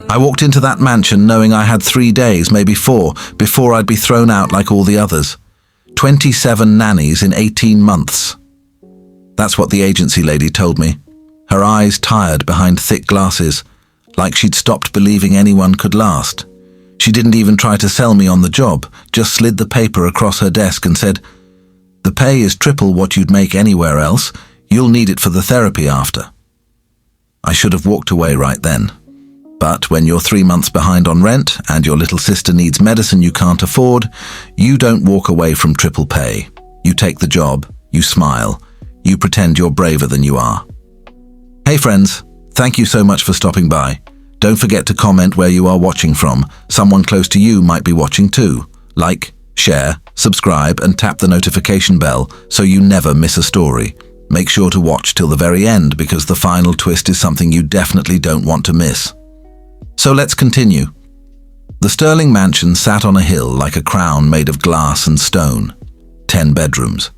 I walked into that mansion knowing I had 3 days, maybe 4, before I'd be thrown out like all the others. 27 nannies in 18 months. That's what the agency lady told me, her eyes tired behind thick glasses, like she'd stopped believing anyone could last. She didn't even try to sell me on the job, just slid the paper across her desk and said, "The pay is triple what you'd make anywhere else. You'll need it for the therapy after." I should have walked away right then. But when you're 3 months behind on rent and your little sister needs medicine you can't afford, you don't walk away from triple pay. You take the job, you smile, you pretend you're braver than you are. Hey friends, thank you so much for stopping by. Don't forget to comment where you are watching from. Someone close to you might be watching too. Like, share, subscribe and tap the notification bell so you never miss a story. Make sure to watch till the very end because the final twist is something you definitely don't want to miss. So let's continue. The Sterling mansion sat on a hill like a crown made of glass and stone. 10 bedrooms.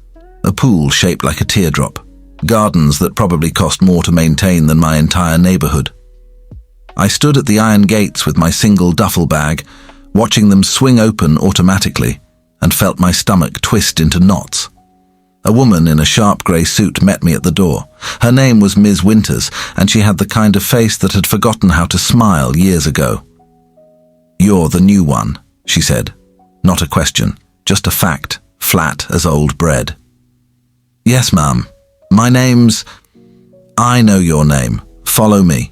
A pool shaped like a teardrop. Gardens that probably cost more to maintain than my entire neighborhood. I stood at the iron gates with my single duffel bag, watching them swing open automatically, and felt my stomach twist into knots. A woman in a sharp grey suit met me at the door. Her name was Ms. Winters, and she had the kind of face that had forgotten how to smile years ago. "You're the new one," she said. Not a question, just a fact, flat as old bread. "Yes, ma'am. My name's—" "I know your name. Follow me."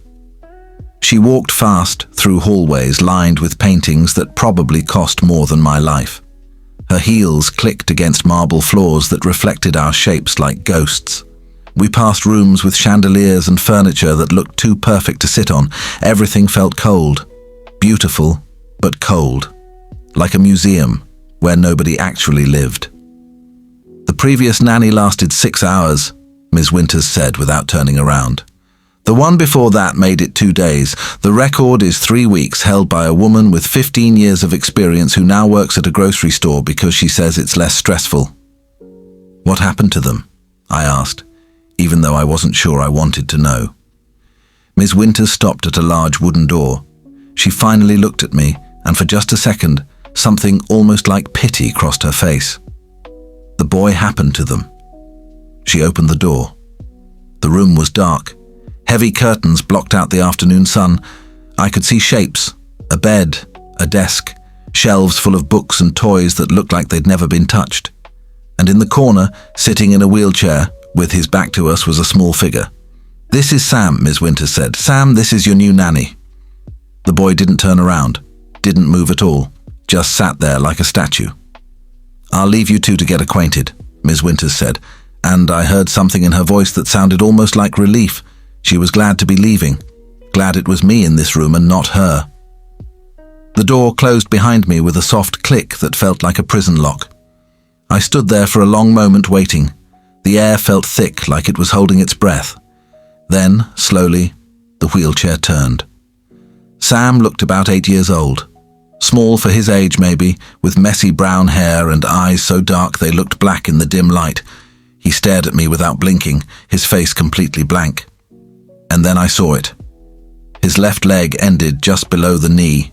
She walked fast through hallways lined with paintings that probably cost more than my life. Her heels clicked against marble floors that reflected our shapes like ghosts. We passed rooms with chandeliers and furniture that looked too perfect to sit on. Everything felt cold. Beautiful, but cold. Like a museum where nobody actually lived. "The previous nanny lasted 6 hours," Ms. Winters said without turning around. "The one before that made it 2 days. The record is 3 weeks held by a woman with 15 years of experience who now works at a grocery store because she says it's less stressful." "What happened to them?" I asked, even though I wasn't sure I wanted to know. Ms. Winters stopped at a large wooden door. She finally looked at me, and for just a second, something almost like pity crossed her face. "The boy happened to them." She opened the door. The room was dark. Heavy curtains blocked out the afternoon sun. I could see shapes, a bed, a desk, shelves full of books and toys that looked like they'd never been touched. And in the corner, sitting in a wheelchair, with his back to us, was a small figure. "This is Sam," Ms. Winters said. "Sam, this is your new nanny." The boy didn't turn around, didn't move at all, just sat there like a statue. "I'll leave you two to get acquainted," Ms. Winters said, and I heard something in her voice that sounded almost like relief. She was glad to be leaving, glad it was me in this room and not her. The door closed behind me with a soft click that felt like a prison lock. I stood there for a long moment waiting. The air felt thick like it was holding its breath. Then, slowly, the wheelchair turned. Sam looked about 8 years old. Small for his age maybe, with messy brown hair and eyes so dark they looked black in the dim light. He stared at me without blinking, his face completely blank. And then I saw it. His left leg ended just below the knee,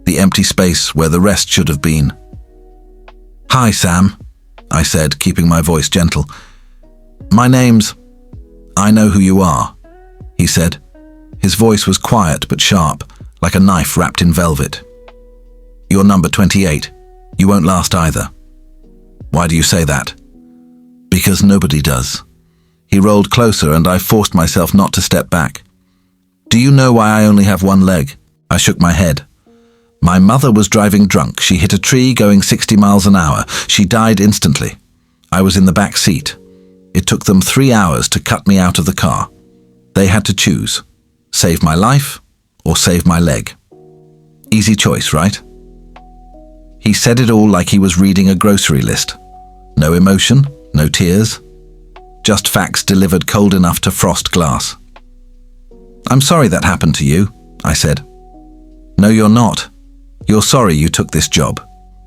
the empty space where the rest should have been. "Hi, Sam," I said, keeping my voice gentle. "My name's—" "I know who you are," he said. His voice was quiet but sharp, like a knife wrapped in velvet. "You're number 28. You won't last either." "Why do you say that?" "Because nobody does." He rolled closer and I forced myself not to step back. "Do you know why I only have one leg?" I shook my head. "My mother was driving drunk. She hit a tree going 60 miles an hour. She died instantly. I was in the back seat. It took them 3 hours to cut me out of the car. They had to choose, save my life or save my leg. Easy choice, right?" He said it all like he was reading a grocery list. No emotion, no tears. Just facts delivered cold enough to frost glass. "I'm sorry that happened to you," I said. "No, you're not. You're sorry you took this job.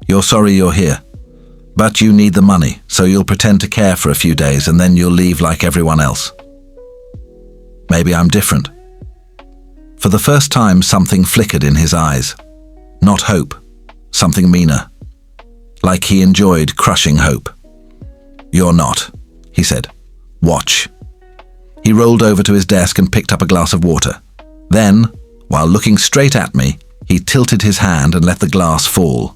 You're sorry you're here. But you need the money, so you'll pretend to care for a few days and then you'll leave like everyone else." "Maybe I'm different." For the first time, something flickered in his eyes. Not hope, something meaner. Like he enjoyed crushing hope. "You're not," he said. "Watch." He rolled over to his desk and picked up a glass of water. Then, while looking straight at me, he tilted his hand and let the glass fall.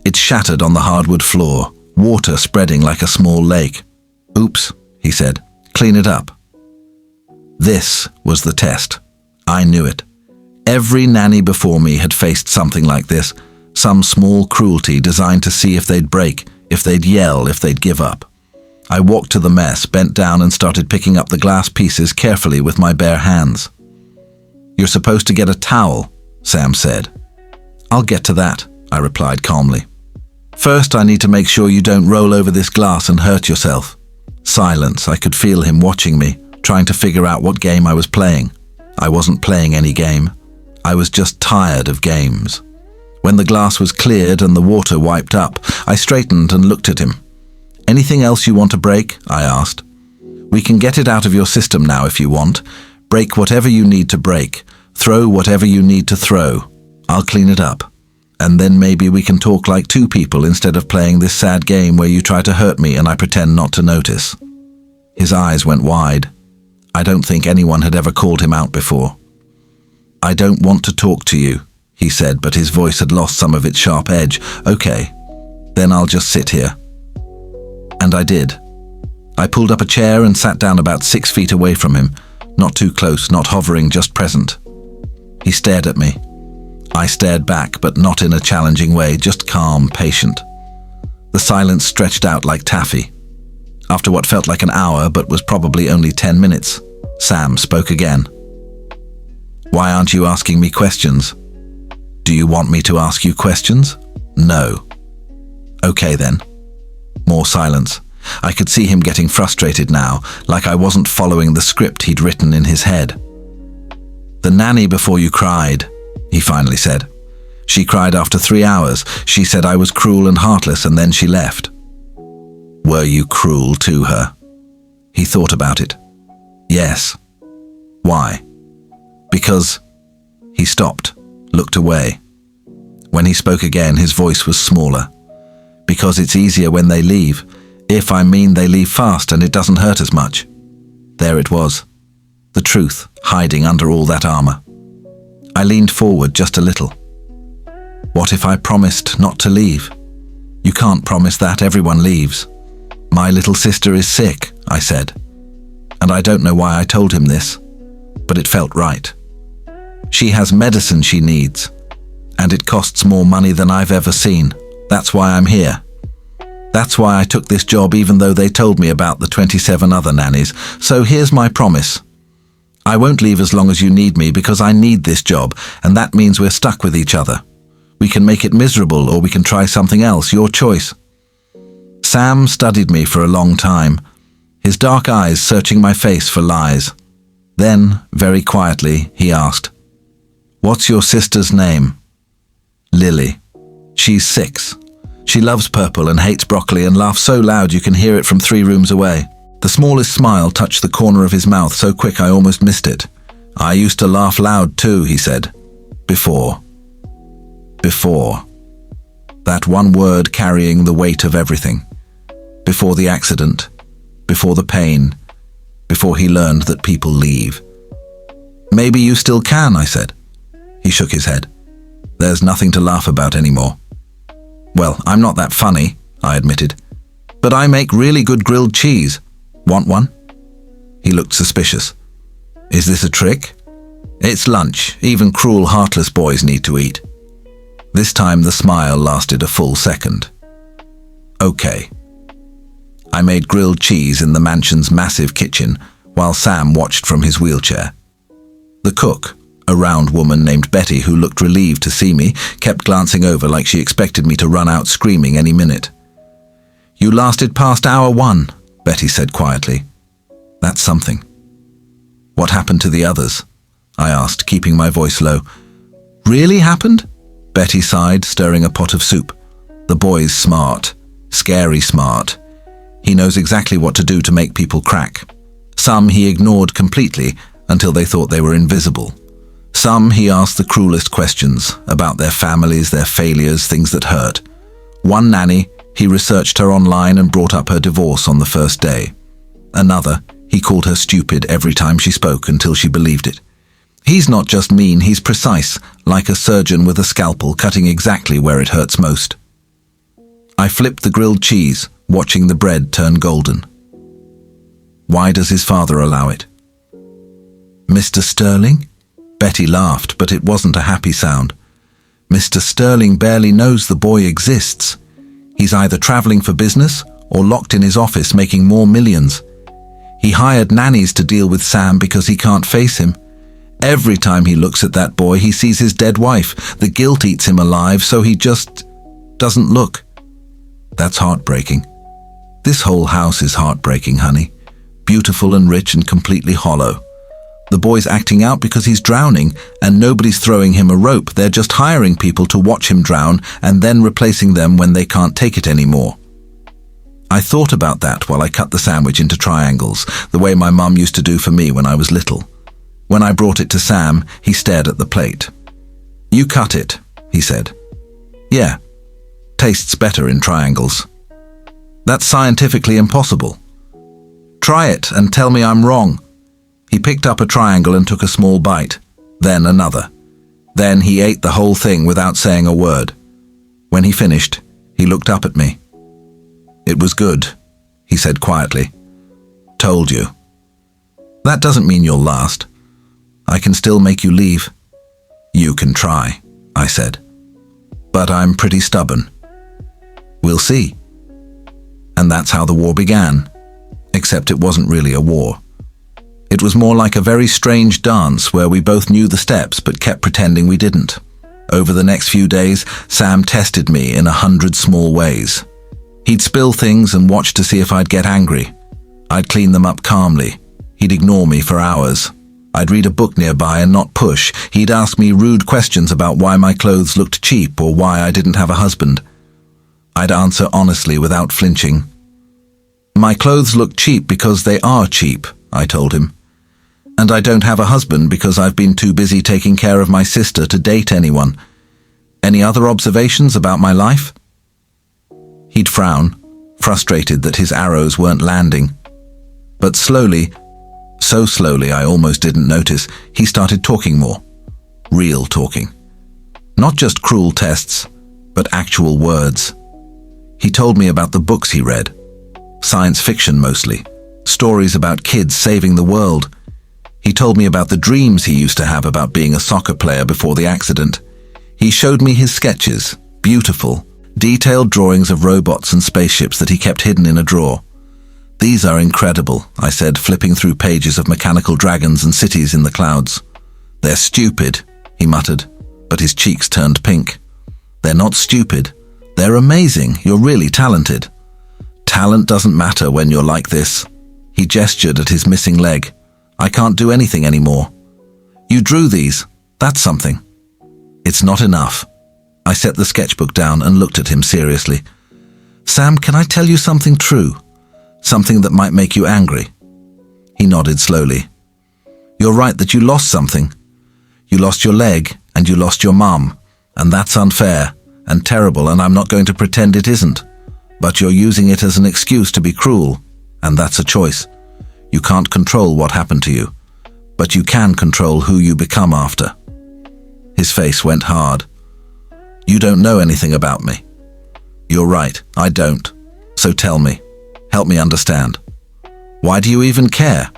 It shattered on the hardwood floor, water spreading like a small lake. "Oops," he said. "Clean it up." This was the test. I knew it. Every nanny before me had faced something like this, some small cruelty designed to see if they'd break, if they'd yell, if they'd give up. I walked to the mess, bent down and started picking up the glass pieces carefully with my bare hands. "You're supposed to get a towel," Sam said. "I'll get to that," I replied calmly. "First, I need to make sure you don't roll over this glass and hurt yourself." Silence. I could feel him watching me, trying to figure out what game I was playing. I wasn't playing any game. I was just tired of games. When the glass was cleared and the water wiped up, I straightened and looked at him. "Anything else you want to break?" I asked. "We can get it out of your system now if you want. Break whatever you need to break. Throw whatever you need to throw. I'll clean it up. And then maybe we can talk like two people instead of playing this sad game where you try to hurt me and I pretend not to notice." His eyes went wide. I don't think anyone had ever called him out before. "I don't want to talk to you," he said, but his voice had lost some of its sharp edge. "Okay, then I'll just sit here." And I did. I pulled up a chair and sat down about 6 feet away from him, not too close, not hovering, just present. He stared at me. I stared back, but not in a challenging way, just calm, patient. The silence stretched out like taffy. After what felt like an hour, but was probably only 10 minutes, Sam spoke again. "Why aren't you asking me questions?" "Do you want me to ask you questions?" "No." "Okay then." More silence. I could see him getting frustrated now, like I wasn't following the script he'd written in his head. "The nanny before you cried," he finally said. "She cried after 3 hours. She said I was cruel and heartless, and then she left." "Were you cruel to her?" He thought about it. "Yes." "Why?" "Because..." He stopped, looked away. When he spoke again, his voice was smaller. "Because it's easier when they leave. If I mean they leave fast and it doesn't hurt as much." There it was. The truth, hiding under all that armor. I leaned forward just a little. "What if I promised not to leave?" "You can't promise that, everyone leaves." "My little sister is sick," I said. And I don't know why I told him this, but it felt right. "She has medicine she needs, and it costs more money than I've ever seen. That's why I'm here. That's why I took this job even though they told me about the 27 other nannies. So here's my promise. I won't leave as long as you need me because I need this job, and that means we're stuck with each other. We can make it miserable or we can try something else, your choice." Sam studied me for a long time, his dark eyes searching my face for lies. Then, very quietly, he asked, "What's your sister's name?" "Lily. She's 6. She loves purple and hates broccoli and laughs so loud you can hear it from 3 rooms away." The smallest smile touched the corner of his mouth so quick I almost missed it. "I used to laugh loud too," he said. Before. That one word carrying the weight of everything. Before the accident. Before the pain. Before he learned that people leave. "Maybe you still can," I said. He shook his head. "There's nothing to laugh about anymore." "Well, I'm not that funny," I admitted. "But I make really good grilled cheese. Want one?" He looked suspicious. "Is this a trick?" "It's lunch. Even cruel, heartless boys need to eat." This time the smile lasted a full second. "Okay." I made grilled cheese in the mansion's massive kitchen while Sam watched from his wheelchair. The cook, a round woman named Betty who looked relieved to see me, kept glancing over like she expected me to run out screaming any minute. "You lasted past hour 1, Betty said quietly. "That's something." "What happened to the others?" I asked, keeping my voice low. "Really happened?" Betty sighed, stirring a pot of soup. "The boy's smart. Scary smart. He knows exactly what to do to make people crack. Some he ignored completely until they thought they were invisible. Some he asked the cruelest questions about their families, their failures, things that hurt. One nanny, he researched her online and brought up her divorce on the first day. Another, he called her stupid every time she spoke until she believed it. He's not just mean, he's precise, like a surgeon with a scalpel cutting exactly where it hurts most. I flipped the grilled cheese, watching the bread turn golden. Why does his father allow it? Mr. Sterling? Betty laughed, but it wasn't a happy sound. Mr. Sterling barely knows the boy exists. He's either traveling for business or locked in his office making more millions. He hired nannies to deal with Sam because he can't face him. Every time he looks at that boy, he sees his dead wife. The guilt eats him alive, so he just doesn't look. That's heartbreaking. This whole house is heartbreaking, honey. Beautiful and rich and completely hollow. The boy's acting out because he's drowning, and nobody's throwing him a rope. They're just hiring people to watch him drown and then replacing them when they can't take it anymore. I thought about that while I cut the sandwich into triangles, the way my mum used to do for me when I was little. When I brought it to Sam, he stared at the plate. "You cut it," he said. "Yeah, tastes better in triangles." "That's scientifically impossible." "Try it and tell me I'm wrong." He picked up a triangle and took a small bite, then another. Then he ate the whole thing without saying a word. When he finished, he looked up at me. "It was good," he said quietly. "Told you." "That doesn't mean you'll last. I can still make you leave." "You can try," I said. "But I'm pretty stubborn." "We'll see." And that's how the war began, except it wasn't really a war. It was more like a very strange dance where we both knew the steps but kept pretending we didn't. Over the next few days, Sam tested me in 100 small ways. He'd spill things and watch to see if I'd get angry. I'd clean them up calmly. He'd ignore me for hours. I'd read a book nearby and not push. He'd ask me rude questions about why my clothes looked cheap or why I didn't have a husband. I'd answer honestly without flinching. "My clothes look cheap because they are cheap," I told him. "And I don't have a husband because I've been too busy taking care of my sister to date anyone. Any other observations about my life?" He'd frown, frustrated that his arrows weren't landing. But slowly, so slowly I almost didn't notice, he started talking more. Real talking. Not just cruel tests, but actual words. He told me about the books he read. Science fiction mostly. Stories about kids saving the world. He told me about the dreams he used to have about being a soccer player before the accident. He showed me his sketches, beautiful, detailed drawings of robots and spaceships that he kept hidden in a drawer. "These are incredible," I said, flipping through pages of mechanical dragons and cities in the clouds. "They're stupid," he muttered, but his cheeks turned pink. "They're not stupid. They're amazing. You're really talented." "Talent doesn't matter when you're like this." He gestured at his missing leg. "I can't do anything anymore." "You drew these. That's something." "It's not enough." I set the sketchbook down and looked at him seriously. "Sam, can I tell you something true? Something that might make you angry?" He nodded slowly. "You're right that you lost something. You lost your leg and you lost your mum, and that's unfair and terrible, and I'm not going to pretend it isn't. But you're using it as an excuse to be cruel, and that's a choice. You can't control what happened to you, but you can control who you become after." His face went hard. "You don't know anything about me." "You're right, I don't. So tell me. Help me understand. Why do you even care?"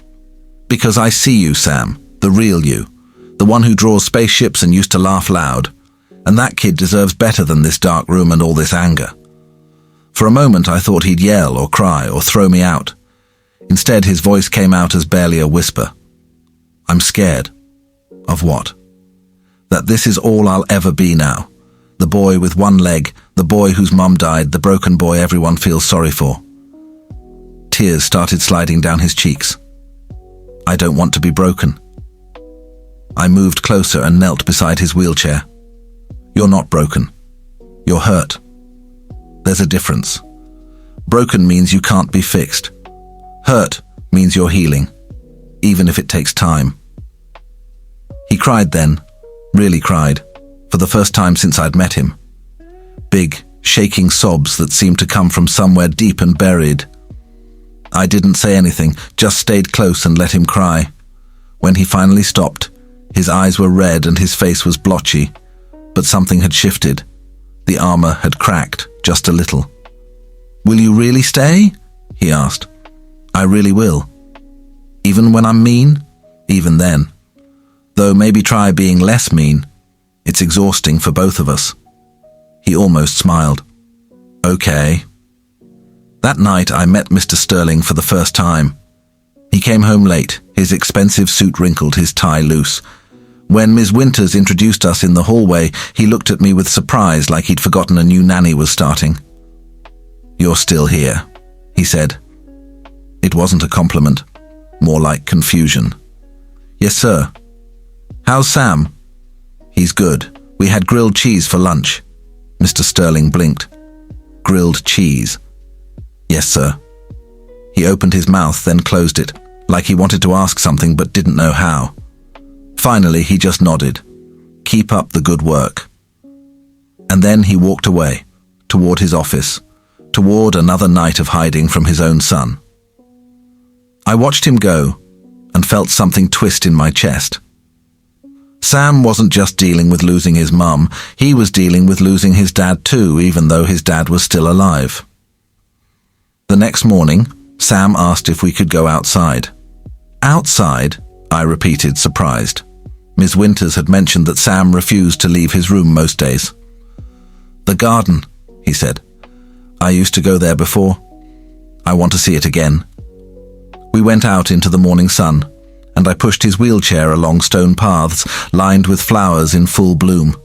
"Because I see you, Sam, the real you, the one who draws spaceships and used to laugh loud. And that kid deserves better than this dark room and all this anger." For a moment I thought he'd yell or cry or throw me out. Instead, his voice came out as barely a whisper. "I'm scared." "Of what?" "That this is all I'll ever be now. The boy with one leg, the boy whose mum died, the broken boy everyone feels sorry for." Tears started sliding down his cheeks. "I don't want to be broken." I moved closer and knelt beside his wheelchair. "You're not broken. You're hurt. There's a difference. Broken means you can't be fixed. Hurt means you're healing, even if it takes time." He cried then, really cried, for the first time since I'd met him. Big, shaking sobs that seemed to come from somewhere deep and buried. I didn't say anything, just stayed close and let him cry. When he finally stopped, his eyes were red and his face was blotchy, but something had shifted. The armor had cracked, just a little. "Will you really stay?" he asked. "I really will. Even when I'm mean?" "Even then. Though maybe try being less mean. It's exhausting for both of us." He almost smiled. "Okay." That night I met Mr. Sterling for the first time. He came home late, his expensive suit wrinkled, his tie loose. When Ms. Winters introduced us in the hallway, he looked at me with surprise, like he'd forgotten a new nanny was starting. "You're still here," he said. It wasn't a compliment, more like confusion. "Yes, sir." "How's Sam?" "He's good. We had grilled cheese for lunch." Mr. Sterling blinked. "Grilled cheese?" "Yes, sir." He opened his mouth, then closed it, like he wanted to ask something but didn't know how. Finally, he just nodded. "Keep up the good work." And then he walked away, toward his office, toward another night of hiding from his own son. I watched him go and felt something twist in my chest. Sam wasn't just dealing with losing his mum, he was dealing with losing his dad too, even though his dad was still alive. The next morning, Sam asked if we could go outside. "Outside?" I repeated, surprised. Ms. Winters had mentioned that Sam refused to leave his room most days. "The garden," he said. "I used to go there before. I want to see it again." We went out into the morning sun, and I pushed his wheelchair along stone paths lined with flowers in full bloom.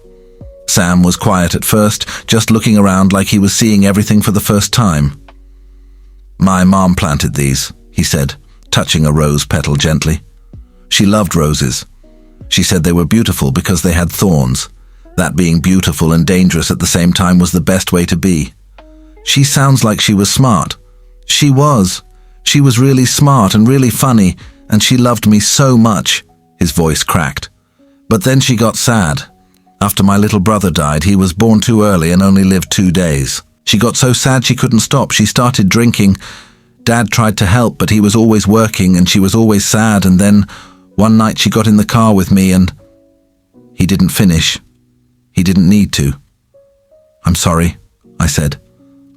Sam was quiet at first, just looking around like he was seeing everything for the first time. "My mom planted these," he said, touching a rose petal gently. She loved roses. She said they were beautiful because they had thorns. That being beautiful and dangerous at the same time was the best way to be. "She sounds like she was smart." She was. She was really smart and really funny, and she loved me so much." His voice cracked. "But then she got sad. After my little brother died, he was born too early and only lived 2 days. She got so sad she couldn't stop. She started drinking. Dad tried to help, but he was always working and she was always sad, and then one night she got in the car with me and..." He didn't finish. He didn't need to. "I'm sorry," I said.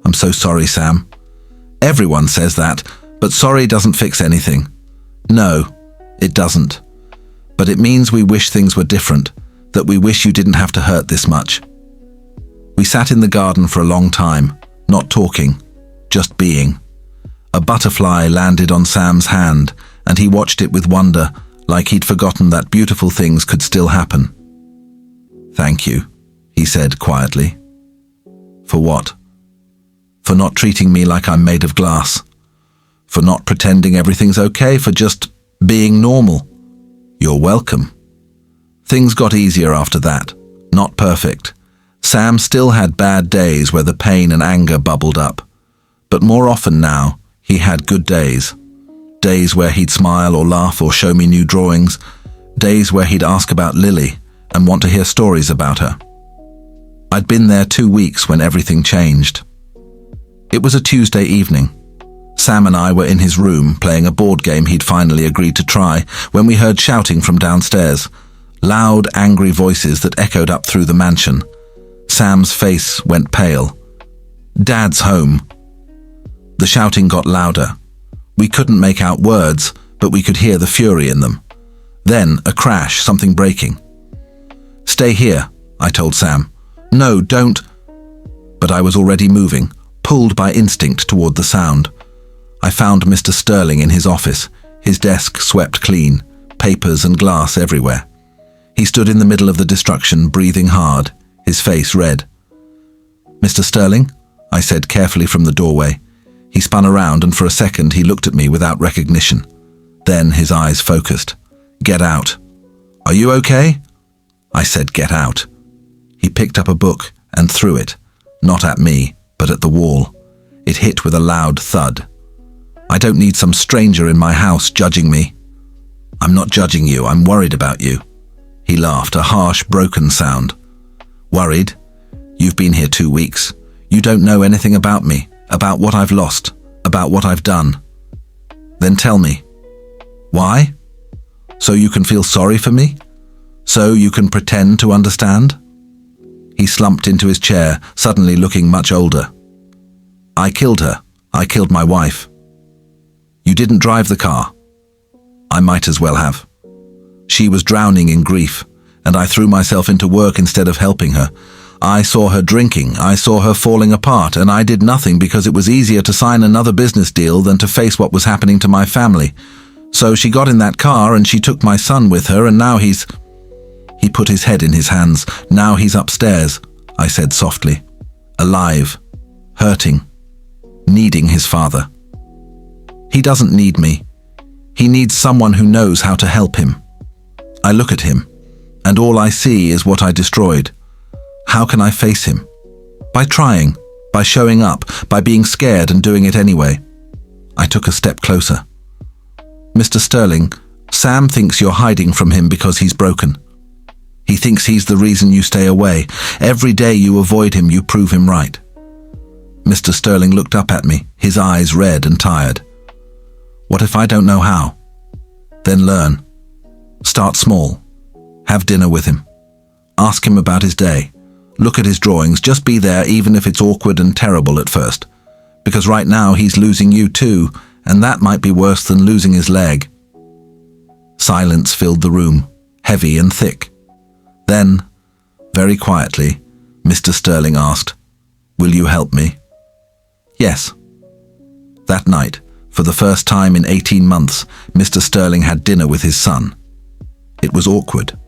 "I'm so sorry, Sam." "Everyone says that, but sorry doesn't fix anything." "No, it doesn't. But it means we wish things were different, that we wish you didn't have to hurt this much." We sat in the garden for a long time, not talking, just being. A butterfly landed on Sam's hand, and he watched it with wonder, like he'd forgotten that beautiful things could still happen. "Thank you," he said quietly. "For what?" "For not treating me like I'm made of glass. For not pretending everything's okay, for just being normal." "You're welcome." Things got easier after that. Not perfect. Sam still had bad days where the pain and anger bubbled up. But more often now, he had good days. Days where he'd smile or laugh or show me new drawings. Days where he'd ask about Lily and want to hear stories about her. I'd been there 2 weeks when everything changed. It was a Tuesday evening. Sam and I were in his room playing a board game he'd finally agreed to try when we heard shouting from downstairs. Loud, angry voices that echoed up through the mansion. Sam's face went pale. "Dad's home." The shouting got louder. We couldn't make out words, but we could hear the fury in them. Then a crash, something breaking. "Stay here," I told Sam. "No, don't." But I was already moving, pulled by instinct toward the sound. I found Mr. Sterling in his office, his desk swept clean, papers and glass everywhere. He stood in the middle of the destruction, breathing hard, his face red. "Mr. Sterling?" I said carefully from the doorway. He spun around and for a second he looked at me without recognition. Then his eyes focused. "Get out." "Are you okay?" I said, "Get out." He picked up a book and threw it, not at me, but at the wall. It hit with a loud thud. "I don't need some stranger in my house judging me." "I'm not judging you, I'm worried about you." He laughed, a harsh, broken sound. Worried? You've been here 2 weeks. You don't know anything about me, about what I've lost, about what I've done. Then tell me. Why? So you can feel sorry for me? So you can pretend to understand? He slumped into his chair, suddenly looking much older. I killed her. I killed my wife. You didn't drive the car. I might as well have. She was drowning in grief, and I threw myself into work instead of helping her. I saw her drinking, I saw her falling apart, and I did nothing because it was easier to sign another business deal than to face what was happening to my family. So she got in that car and she took my son with her, and now he's... He put his head in his hands. Now he's upstairs, I said softly. Alive. Hurting. Needing his father. He doesn't need me. He needs someone who knows how to help him. I look at him, and all I see is what I destroyed. How can I face him? By trying, by showing up, by being scared and doing it anyway. I took a step closer. Mr. Sterling, Sam thinks you're hiding from him because he's broken. He thinks he's the reason you stay away. Every day you avoid him, you prove him right. Mr. Sterling looked up at me, his eyes red and tired. What if I don't know how? Then learn. Start small. Have dinner with him. Ask him about his day. Look at his drawings. Just be there even if it's awkward and terrible at first. Because right now he's losing you too, and that might be worse than losing his leg. Silence filled the room, heavy and thick. Then, very quietly, Mr. Sterling asked, "Will you help me?" Yes. That night, for the first time in 18 months, Mr. Sterling had dinner with his son. It was awkward.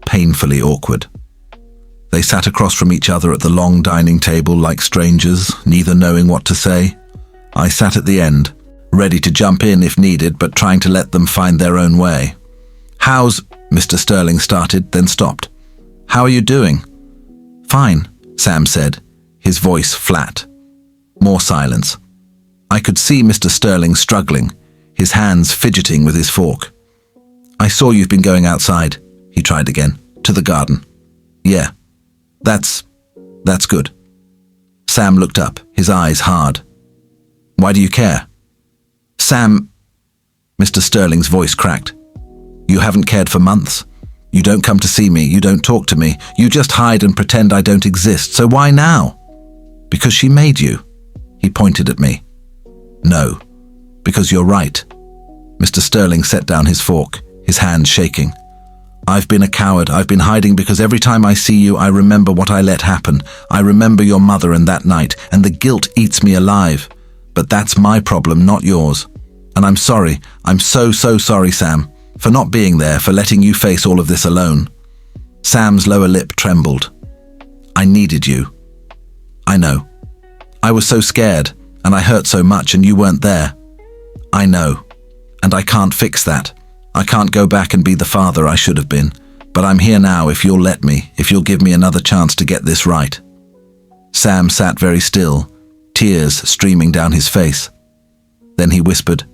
Painfully awkward. They sat across from each other at the long dining table like strangers, neither knowing what to say. I sat at the end, ready to jump in if needed, but trying to let them find their own way. "How's..." Mr. Sterling started, then stopped. "How are you doing?" "Fine," Sam said, his voice flat. More silence. I could see Mr. Sterling struggling, his hands fidgeting with his fork. "I saw you've been going outside," he tried again, "to the garden." "Yeah, that's good." Sam looked up, his eyes hard. "Why do you care?" "Sam..." Mr. Sterling's voice cracked. "You haven't cared for months. You don't come to see me, you don't talk to me, you just hide and pretend I don't exist, so why now?" "Because she made you." He pointed at me. "No, because you're right." Mr. Sterling set down his fork, his hands shaking. "I've been a coward. I've been hiding because every time I see you, I remember what I let happen. I remember your mother and that night, and the guilt eats me alive. But that's my problem, not yours. And I'm sorry. I'm so sorry, Sam, for not being there, for letting you face all of this alone." Sam's lower lip trembled. "I needed you." "I know. I was so scared, and I hurt so much, and you weren't there." "I know. And I can't fix that. I can't go back and be the father I should have been. But I'm here now if you'll let me, if you'll give me another chance to get this right." Sam sat very still, tears streaming down his face. Then he whispered,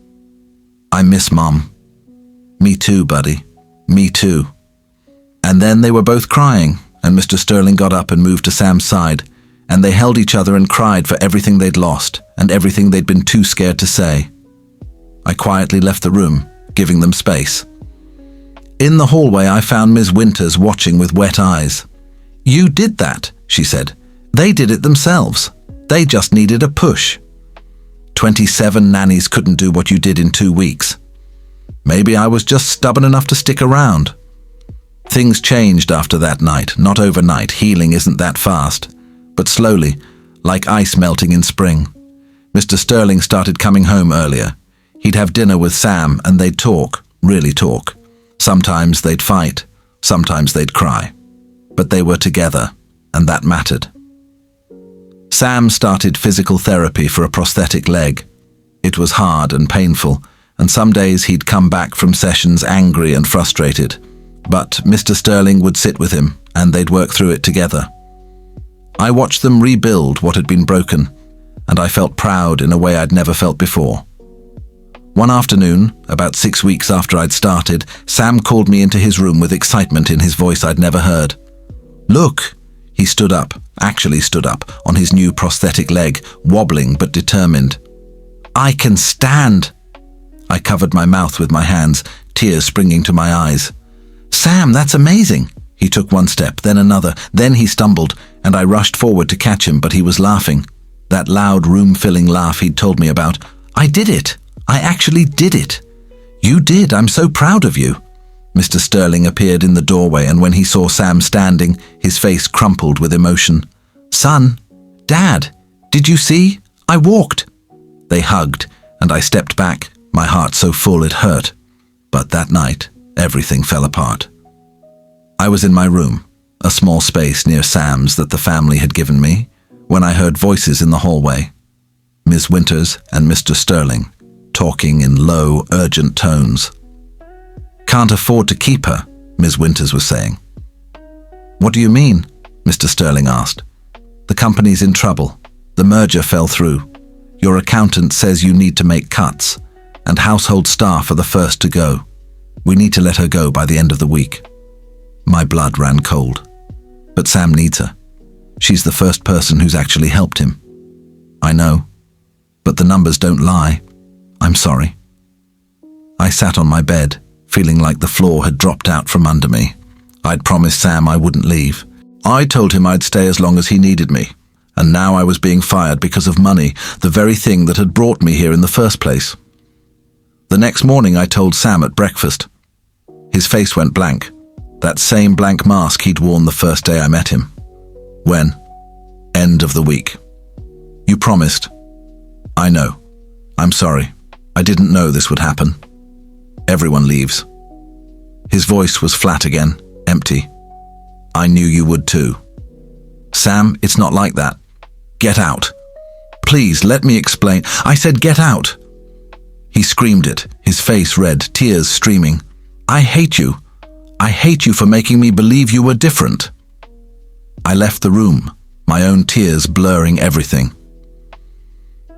"I miss Mom." "Me too, buddy. Me too." And then they were both crying, and Mr. Sterling got up and moved to Sam's side, and they held each other and cried for everything they'd lost and everything they'd been too scared to say. I quietly left the room, giving them space. In the hallway, I found Ms. Winters watching with wet eyes. "You did that," she said. "They did it themselves. They just needed a push. 27 nannies couldn't do what you did in 2 weeks. Maybe I was just stubborn enough to stick around." Things changed after that night, not overnight. Healing isn't that fast, but slowly, like ice melting in spring. Mr. Sterling started coming home earlier. He'd have dinner with Sam and they'd talk, really talk. Sometimes they'd fight, sometimes they'd cry. But they were together, and that mattered. Sam started physical therapy for a prosthetic leg. It was hard and painful, and some days he'd come back from sessions angry and frustrated. But Mr. Sterling would sit with him, and they'd work through it together. I watched them rebuild what had been broken, and I felt proud in a way I'd never felt before. One afternoon, about 6 weeks after I'd started, Sam called me into his room with excitement in his voice I'd never heard. "Look!" He stood up, actually stood up, on his new prosthetic leg, wobbling but determined. "I can stand!" I covered my mouth with my hands, tears springing to my eyes. "Sam, that's amazing!" He took one step, then another, then he stumbled, and I rushed forward to catch him, but he was laughing. That loud, room-filling laugh he'd told me about. "I did it! I actually did it! You did! I'm so proud of you!" Mr. Sterling appeared in the doorway, and when he saw Sam standing, his face crumpled with emotion. "Son! Dad! Did you see? I walked!" They hugged, and I stepped back, my heart so full it hurt. But that night, everything fell apart. I was in my room, a small space near Sam's that the family had given me, when I heard voices in the hallway. Ms. Winters and Mr. Sterling, talking in low, urgent tones. "Can't afford to keep her," Ms. Winters was saying. "What do you mean?" Mr. Sterling asked. "The company's in trouble. The merger fell through. Your accountant says you need to make cuts, and household staff are the first to go. We need to let her go by the end of the week." My blood ran cold. But Sam needs her. She's the first person who's actually helped him. I know, but the numbers don't lie. I'm sorry. I sat on my bed, feeling like the floor had dropped out from under me. I'd promised Sam I wouldn't leave. I told him I'd stay as long as he needed me, and now I was being fired because of money, the very thing that had brought me here in the first place. The next morning I told Sam at breakfast. His face went blank, that same blank mask he'd worn the first day I met him. "When?" "End of the week." "You promised." "I know. I'm sorry. I didn't know this would happen. Everyone leaves." His voice was flat again, empty. "I knew you would too." "Sam, it's not like that. Get out. Please, let me explain. I said get out." He screamed it, his face red, tears streaming. "I hate you. I hate you for making me believe you were different." I left the room, my own tears blurring everything.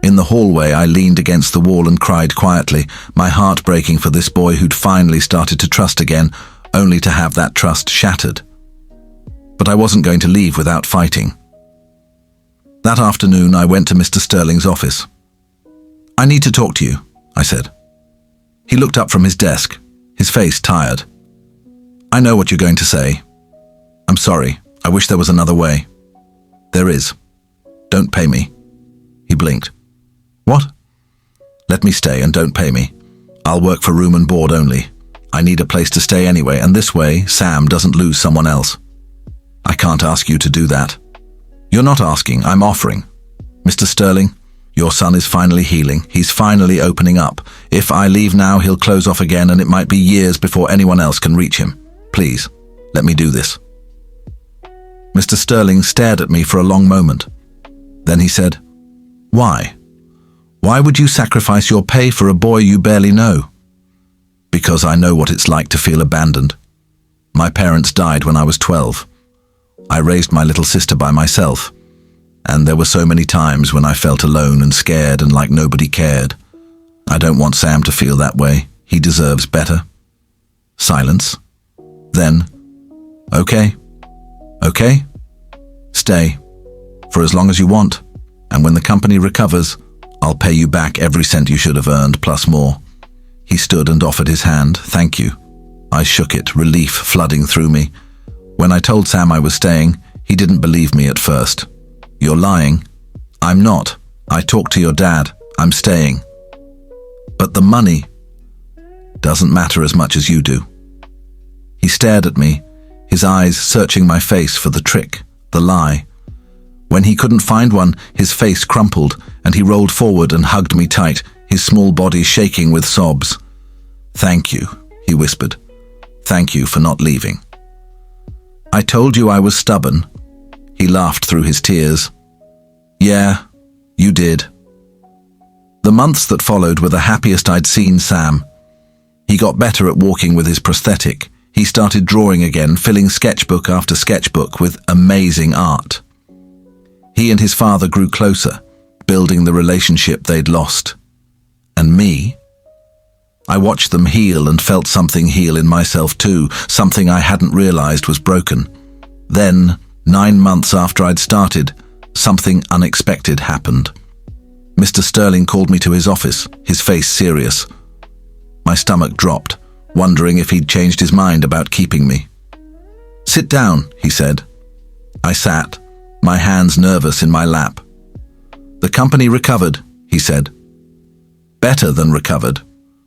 In the hallway, I leaned against the wall and cried quietly, my heart breaking for this boy who'd finally started to trust again, only to have that trust shattered. But I wasn't going to leave without fighting. That afternoon, I went to Mr. Sterling's office. "I need to talk to you," I said. He looked up from his desk, his face tired. "I know what you're going to say. I'm sorry. I wish there was another way." "There is. Don't pay me." He blinked. "What?" "Let me stay and don't pay me. I'll work for room and board only. I need a place to stay anyway, and this way Sam doesn't lose someone else." "I can't ask you to do that." "You're not asking, I'm offering. Mr. Sterling, your son is finally healing. He's finally opening up. If I leave now, he'll close off again, and it might be years before anyone else can reach him. Please, let me do this." Mr. Sterling stared at me for a long moment. Then he said, "Why? Why would you sacrifice your pay for a boy you barely know?" "Because I know what it's like to feel abandoned. My parents died when I was 12. I raised my little sister by myself, and there were so many times when I felt alone and scared and like nobody cared. I don't want Sam to feel that way. He deserves better." Silence. Then, "Okay. Okay? Stay. For as long as you want. And when the company recovers, I'll pay you back every cent you should have earned, plus more." He stood and offered his hand. "Thank you." I shook it, relief flooding through me. When I told Sam I was staying, he didn't believe me at first. "You're lying." "I'm not. I talked to your dad. I'm staying." "But the money doesn't matter as much as you do." He stared at me, his eyes searching my face for the trick, the lie. When he couldn't find one, his face crumpled, and he rolled forward and hugged me tight, his small body shaking with sobs. "Thank you," he whispered. "Thank you for not leaving." "I told you I was stubborn." He laughed through his tears. "Yeah, you did." The months that followed were the happiest I'd seen Sam. He got better at walking with his prosthetic. He started drawing again, filling sketchbook after sketchbook with amazing art. He and his father grew closer, building the relationship they'd lost. And me? I watched them heal and felt something heal in myself too, something I hadn't realized was broken. Then, 9 months after I'd started, something unexpected happened. Mr. Sterling called me to his office, his face serious. My stomach dropped, wondering if he'd changed his mind about keeping me. "Sit down," he said. I sat, my hands nervous in my lap. "The company recovered," he said. "Better than recovered.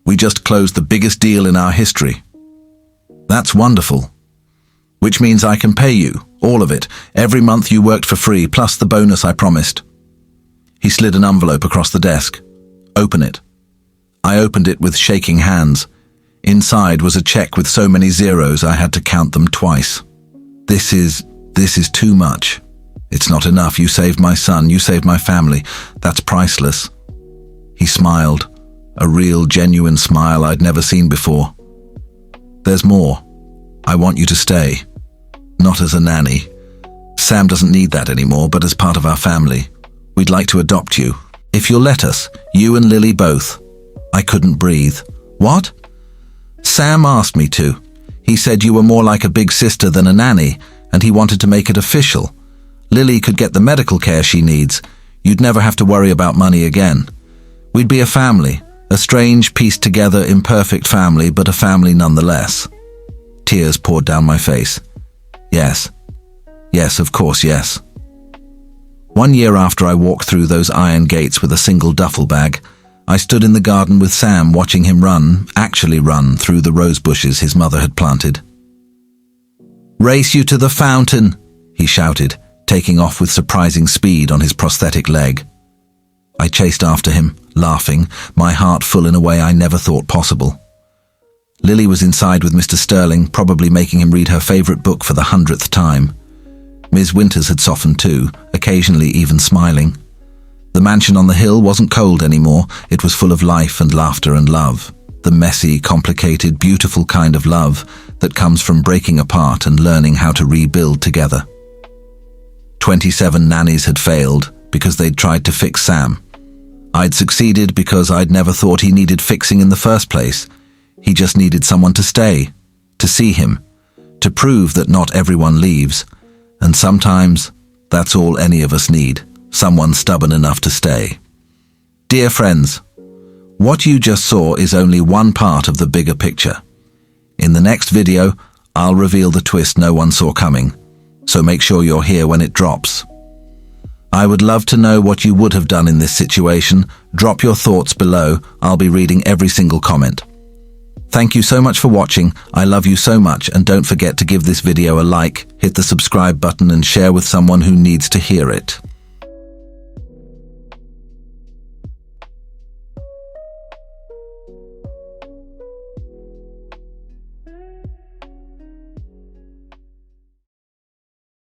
We just closed the biggest deal in our history." "That's wonderful. Which means I can pay you, all of it, every month you worked for free, plus the bonus I promised." He slid an envelope across the desk. "Open it." I opened it with shaking hands. Inside was a check with so many zeros I had to count them twice. This is too much. It's not enough. You saved my son. You saved my family. That's priceless." He smiled, a real, genuine smile I'd never seen before. "There's more. I want you to stay. Not as a nanny. Sam doesn't need that anymore, but as part of our family. We'd like to adopt you. If you'll let us, you and Lily both." I couldn't breathe. "What?" "Sam asked me to. He said you were more like a big sister than a nanny, and he wanted to make it official. Lily could get the medical care she needs. You'd never have to worry about money again. We'd be a family, a strange, pieced-together, imperfect family, but a family nonetheless." Tears poured down my face. Yes. Yes, of course, yes. 1 year after I walked through those iron gates with a single duffel bag, I stood in the garden with Sam watching him actually run through the rose bushes his mother had planted. "Race you to the fountain," he shouted, taking off with surprising speed on his prosthetic leg. I chased after him, laughing, my heart full in a way I never thought possible. Lily was inside with Mr. Sterling, probably making him read her favorite book for the 100th time. Ms. Winters had softened too, occasionally even smiling. The mansion on the hill wasn't cold anymore. It was full of life and laughter and love. The messy, complicated, beautiful kind of love that comes from breaking apart and learning how to rebuild together. 27 nannies had failed because they'd tried to fix Sam. I'd succeeded because I'd never thought he needed fixing in the first place. He just needed someone to stay, to see him, to prove that not everyone leaves. And sometimes, that's all any of us need. Someone stubborn enough to stay. Dear friends, what you just saw is only one part of the bigger picture. In the next video, I'll reveal the twist no one saw coming, so make sure you're here when it drops. I would love to know what you would have done in this situation. Drop your thoughts below. I'll be reading every single comment. Thank you so much for watching. I love you so much, and don't forget to give this video a like, hit the subscribe button and share with someone who needs to hear it.